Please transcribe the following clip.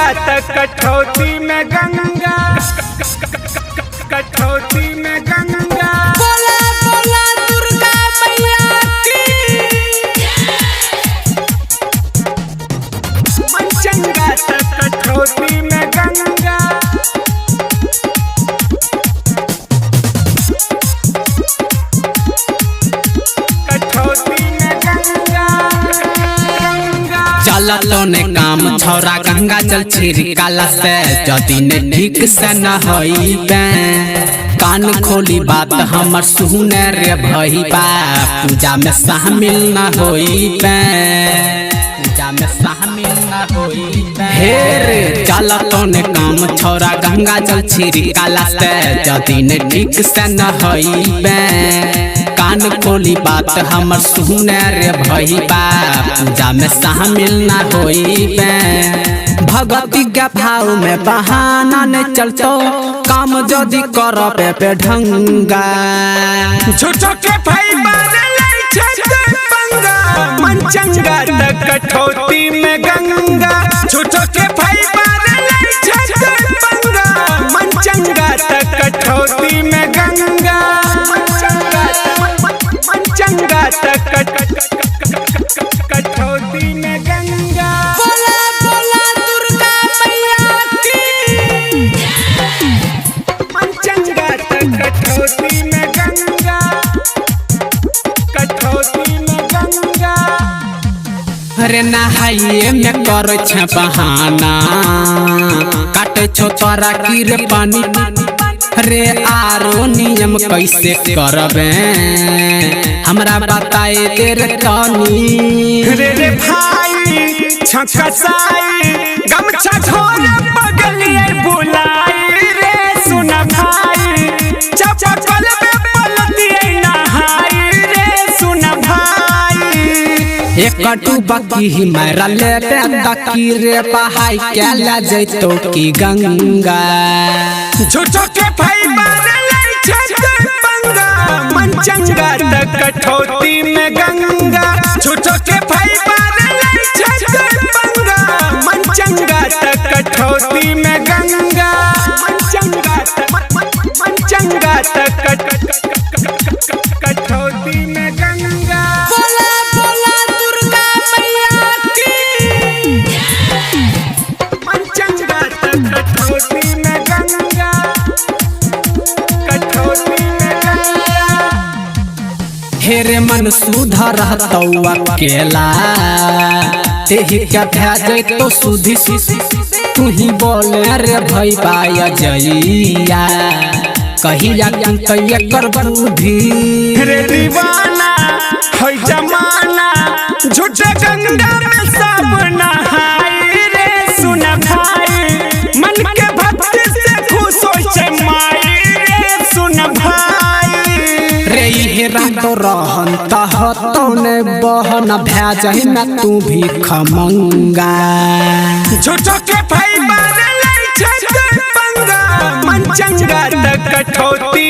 चंगा तक कठौती में गंगा, कठौती में गंगा। बोला बोला दुर्गा मैया की। मन चंगा तक कठौती में गंगा, कठौती में गंगा, गंगा। चल तो ने काम छौरा गंगा जल छिड़काला से जदी ने ठीक से न होइबे। कान खोली बात हमर सुने रे भईबा, पूजा में शामिल न होइबे, पूजा में शामिल न होइबे। हे रे चल तो ने काम छौरा गंगा जल छिड़काला से जदी ने ठीक से न होइबे। कान खोली बात हमर सुने रे भईबा, पूजा में शामिल न होइबे। भगती के भाव में बहाना न चलतो, काम जदी करबे पे ढंगा। झूठो के भाई बारे लै छत पंगा, मन चंगा तक कठौती में गंगा। झूठो के भाई बारे लै छत पंगा, मन चंगा तक कठौती में गंगा, मन चंगा तक कठौती में गंगा। बोला बोला दुर्गा मैया की। मन चंगा तक कठौती में गंगा, कठौती में गंगा। अरे नहाइए में कर छ बहाना, काटे छो तोरा की रे पानी। रे आरो नियम कैसे करबे, हमरा बताए दे रे तनी। रे रे भाई छकसाई गमछा झोर पगलिए बुलाई रे सुन भाई, चपल में पलटिए नहाई रे सुन भाई। एक डुबकी ही मारा लेते तकी रे बहाई के ला जैतो की गंगा। झूठो के भाई बारे लै छत पंगा, मन चंगा तक कठौती में गंगा। झूठो के भाई बारे लै छत पंगा, मन चंगा तक कठौती में गंगा, मन चंगा तक कठौती में गंगा। बोला बोला दुर्गा मैया की। मन चंगा तक कठौती में गंगा, कठौती में गंगा। हेरे मन सुधर रहतौ अकेला, तेही क्या भेज तो सुधी। तू ही बोले रे भई पाया जइया, कहिया कैया कर बुद्धि। रे दीवाना है जमाना, झूठे गंगा में सब नहाई रे सुन भाई। मन के भक्ति से खुश होय छै माई रे सुन भाई। रे हेरा तो रहन तहतो ने बहन भेजहि न तू भी खमंगा। झूठो के भाई बारे लै छत पंगा, मन चंगा तक कठौती